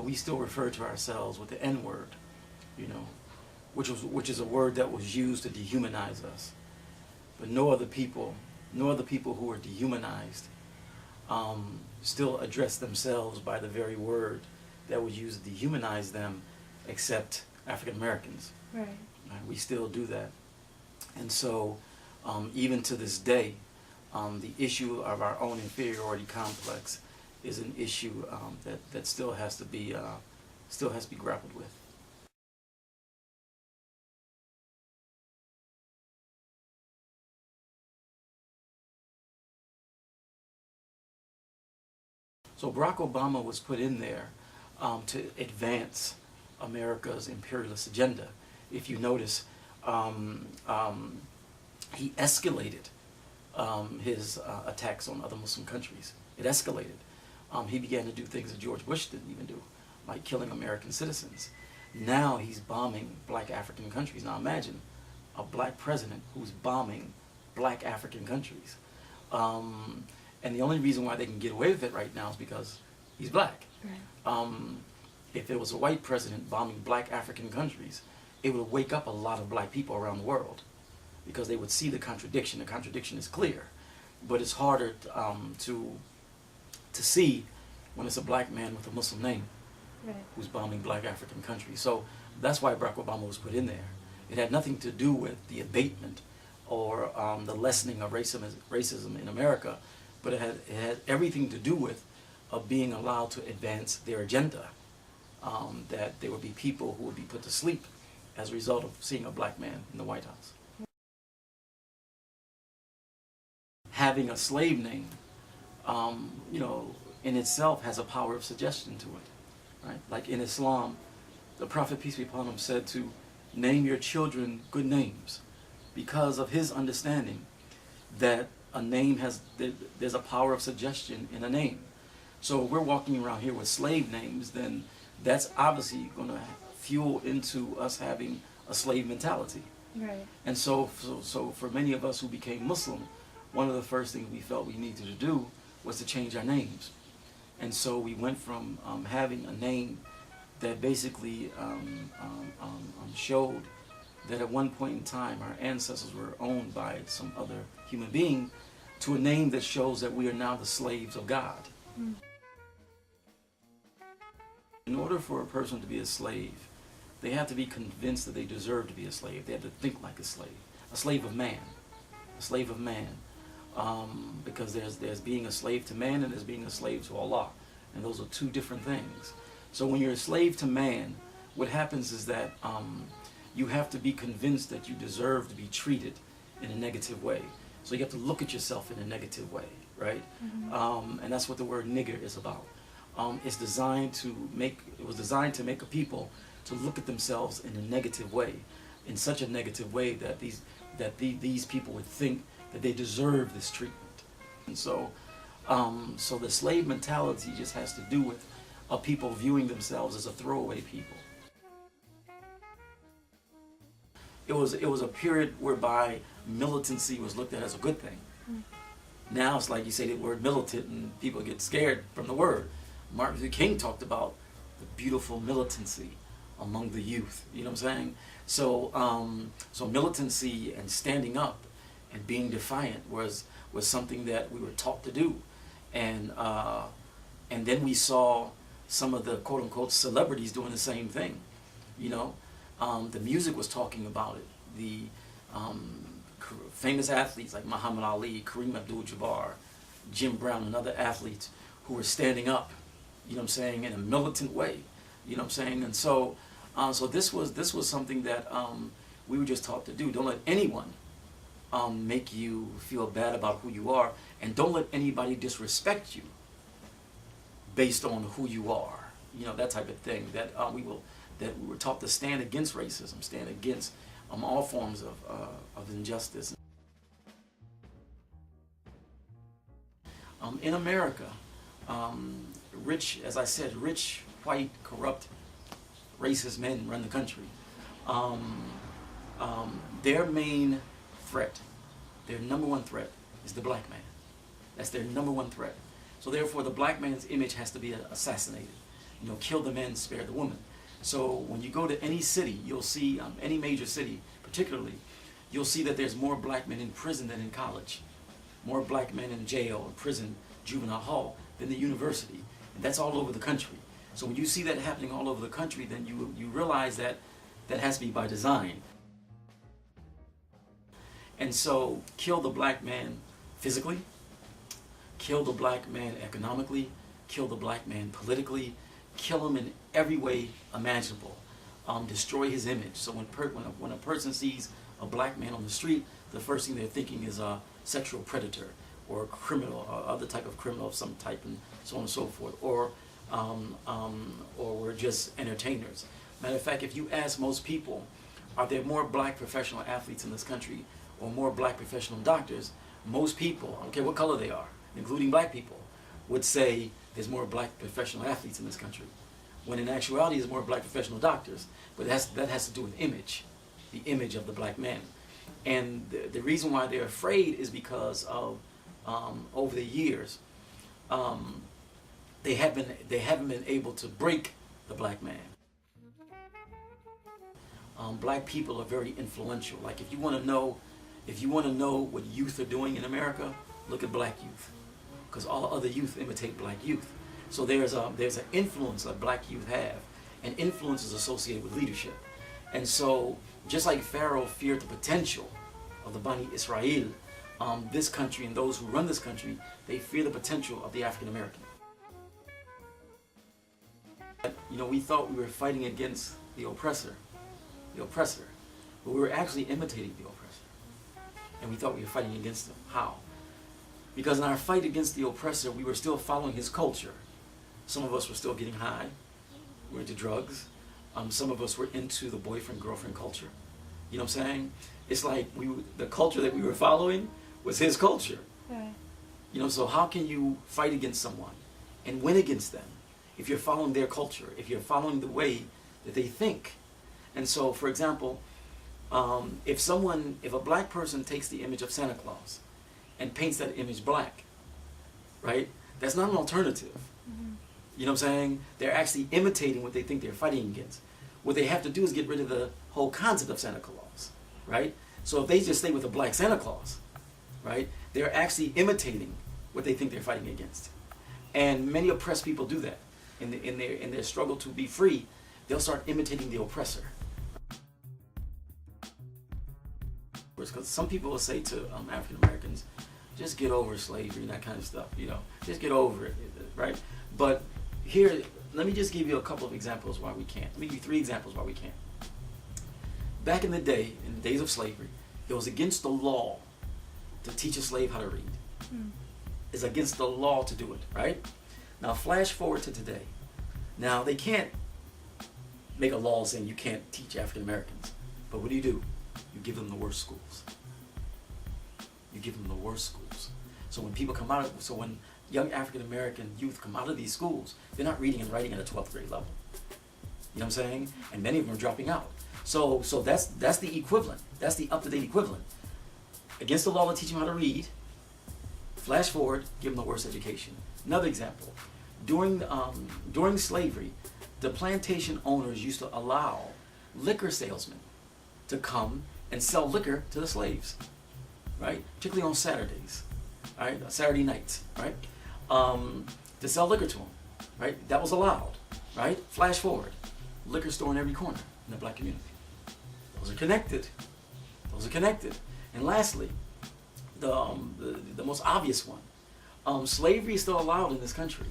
we still refer to ourselves with the N-word, which is a word that was used to dehumanize us. But no other people who were dehumanized still address themselves by the very word that was used to dehumanize them, except African Americans. Right. We still do that. And so even to this day, the issue of our own inferiority complex is an issue that still has to be grappled with. So Barack Obama was put in there to advance America's imperialist agenda. If you notice, he escalated his attacks on other Muslim countries. It escalated. He began to do things that George Bush didn't even do, like killing American citizens. Now he's bombing black African countries. Now imagine a black president who's bombing black African countries. And the only reason why they can get away with it right now is because he's black. Right. If it was a white president bombing black African countries, it would wake up a lot of black people around the world, because they would see the contradiction. The contradiction is clear, but it's harder to see when it's a black man with a Muslim name, right, who's bombing black African countries. So that's why Barack Obama was put in there. It had nothing to do with the abatement or the lessening of racism in America, but it had everything to do with being allowed to advance their agenda, that there would be people who would be put to sleep as a result of seeing a black man in the White House. Having a slave name, in itself has a power of suggestion to it, right? Like in Islam, the Prophet, peace be upon him, said to name your children good names, because of his understanding that a name there's a power of suggestion in a name. So if we're walking around here with slave names, then that's obviously going to fuel into us having a slave mentality. Right. And so for many of us who became Muslim, one of the first things we felt we needed to do was to change our names. And so we went from having a name that basically showed that at one point in time our ancestors were owned by some other human being, to a name that shows that we are now the slaves of God. Mm. In order for a person to be a slave, they have to be convinced that they deserve to be a slave. They have to think like a slave of man, a slave of man. Because there's being a slave to man and there's being a slave to Allah, and those are two different things. So when you're a slave to man, what happens is that you have to be convinced that you deserve to be treated in a negative way. So you have to look at yourself in a negative way, right? Mm-hmm. And that's what the word nigger is about. It was designed to make a people to look at themselves in a negative way, in such a negative way that these people would think that they deserve this treatment. And so the slave mentality just has to do with people viewing themselves as a throwaway people. It was a period whereby militancy was looked at as a good thing. Now it's like you say the word militant and people get scared from the word. Martin Luther King talked about the beautiful militancy among the youth. You know what I'm saying? So militancy and standing up and being defiant was something that we were taught to do, and then we saw some of the quote unquote celebrities doing the same thing. The music was talking about it. The famous athletes like Muhammad Ali, Kareem Abdul-Jabbar, Jim Brown, and other athletes who were standing up, in a militant way, and so this was something that we were just taught to do. Don't let anyone make you feel bad about who you are, and don't let anybody disrespect you based on who you are. That type of thing. That we were taught to stand against racism, stand against all forms of injustice. In America, rich, white, corrupt, racist men run the country. Their main threat, their number one threat, is the black man. That's their number one threat. So therefore, the black man's image has to be assassinated. kill the men, spare the woman. So when you go to any city, you'll see, any major city particularly, you'll see that there's more black men in prison than in college. More black men in jail, in prison, juvenile hall, than the university. And that's all over the country. So when you see that happening all over the country, then you realize that that has to be by design. And so kill the black man physically, kill the black man economically, kill the black man politically, kill him in every way imaginable, destroy his image. So when a person sees a black man on the street, the first thing they're thinking is a sexual predator or a criminal, or other type of criminal of some type, and so on and so forth, or we're just entertainers. Matter of fact, if you ask most people, are there more black professional athletes in this country or more black professional doctors, most people, I don't care what color they are, including black people, would say there's more black professional athletes in this country, when in actuality there's more black professional doctors. But that has to do with image, the image of the black man. And the reason why they're afraid is because of, over the years, they haven't been able to break the black man. Black people are very influential. Like if you want to know what youth are doing in America, look at black youth, because all other youth imitate black youth. So there's an influence that black youth have, and influence is associated with leadership. And so just like Pharaoh feared the potential of the Bani Israel, this country and those who run this country, they fear the potential of the African American. We thought we were fighting against the oppressor, but we were actually imitating the oppressor. And we thought we were fighting against him. How? Because in our fight against the oppressor, we were still following his culture. Some of us were still getting high. We were into drugs. Some of us were into the boyfriend-girlfriend culture. You know what I'm saying? It's like the culture that we were following was his culture. Right. So how can you fight against someone and win against them if you're following their culture, if you're following the way that they think? And so, for example, if a black person takes the image of Santa Claus and paints that image black, right? That's not an alternative. Mm-hmm. You know what I'm saying? They're actually imitating what they think they're fighting against. What they have to do is get rid of the whole concept of Santa Claus, right? So if they just stay with a black Santa Claus, right, they're actually imitating what they think they're fighting against. And many oppressed people do that. In their struggle to be free, they'll start imitating the oppressor. Because some people will say to African Americans, just get over slavery and that kind of stuff, just get over it, right? But here, let me just give you a couple of examples why we can't. Let me give you 3 examples why we can't. Back in the day, in the days of slavery, it was against the law to teach a slave how to read. It's against the law to do it, right? Now flash forward to today. Now they can't make a law saying you can't teach African Americans, but what do? You give them the worst schools. You give them the worst schools. So when young African American youth come out of these schools, they're not reading and writing at a 12th grade level. You know what I'm saying? And many of them are dropping out. So that's the equivalent. That's the up-to-date equivalent. Against the law to teach them how to read. Flash forward, give them the worst education. Another example. During slavery, the plantation owners used to allow liquor salesmen to come and sell liquor to the slaves, right? Particularly on Saturdays, right? Saturday nights, right? To sell liquor to them, right? That was allowed, right? Flash forward, liquor store in every corner in the black community. Those are connected. And lastly, the most obvious one, slavery is still allowed in this country.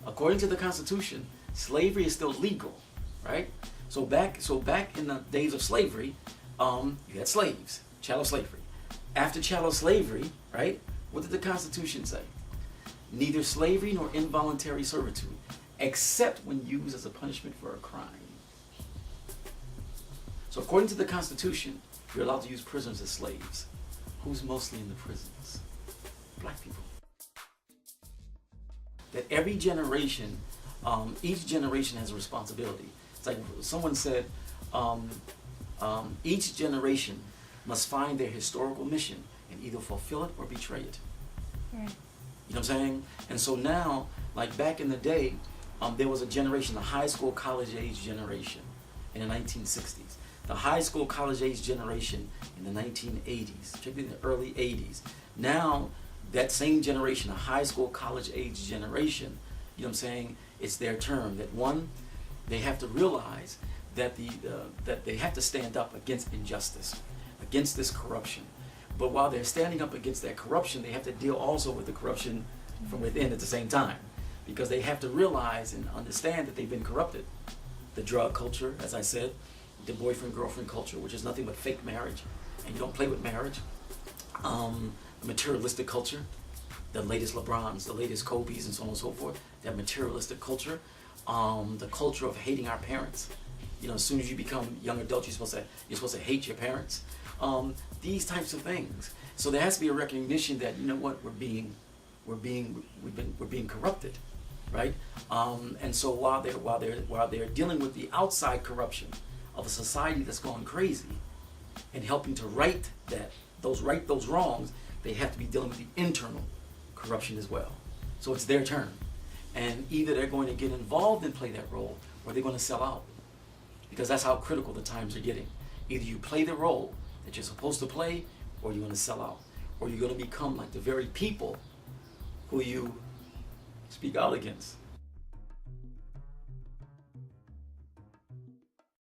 According to the Constitution, slavery is still legal, right? So back in the days of slavery, you had slaves, chattel slavery. After chattel slavery, right? What did the Constitution say? Neither slavery nor involuntary servitude, except when used as a punishment for a crime. So according to the Constitution, you're allowed to use prisoners as slaves. Who's mostly in the prisons? Black people. That every generation, each generation has a responsibility. It's like someone said, each generation must find their historical mission and either fulfill it or betray it. Right. You know what I'm saying? And so now, like back in the day, there was a generation, the high school, college age generation in the 1960s. The high school, college age generation in the 1980s, particularly in the early 80s. Now, that same generation, the high school, college age generation, you know what I'm saying, it's their term. That one, they have to realize that that they have to stand up against injustice, against this corruption. But while they're standing up against that corruption, they have to deal also with the corruption from within at the same time, because they have to realize and understand that they've been corrupted. The drug culture, as I said, the boyfriend-girlfriend culture, which is nothing but fake marriage, and you don't play with marriage. The materialistic culture, the latest LeBrons, the latest Kobe's, and so on and so forth. That materialistic culture, the culture of hating our parents. You know, as soon as you become young adults, you're supposed to hate your parents. These types of things. So there has to be a recognition that, you know what, we're being corrupted, right? And so while they're dealing with the outside corruption of a society that's gone crazy, and helping to right those wrongs, they have to be dealing with the internal corruption as well. So it's their turn, and either they're going to get involved and play that role, or they're going to sell out, because that's how critical the times are getting. Either you play the role that you're supposed to play, or you're going to sell out, or you're going to become like the very people who you speak out against.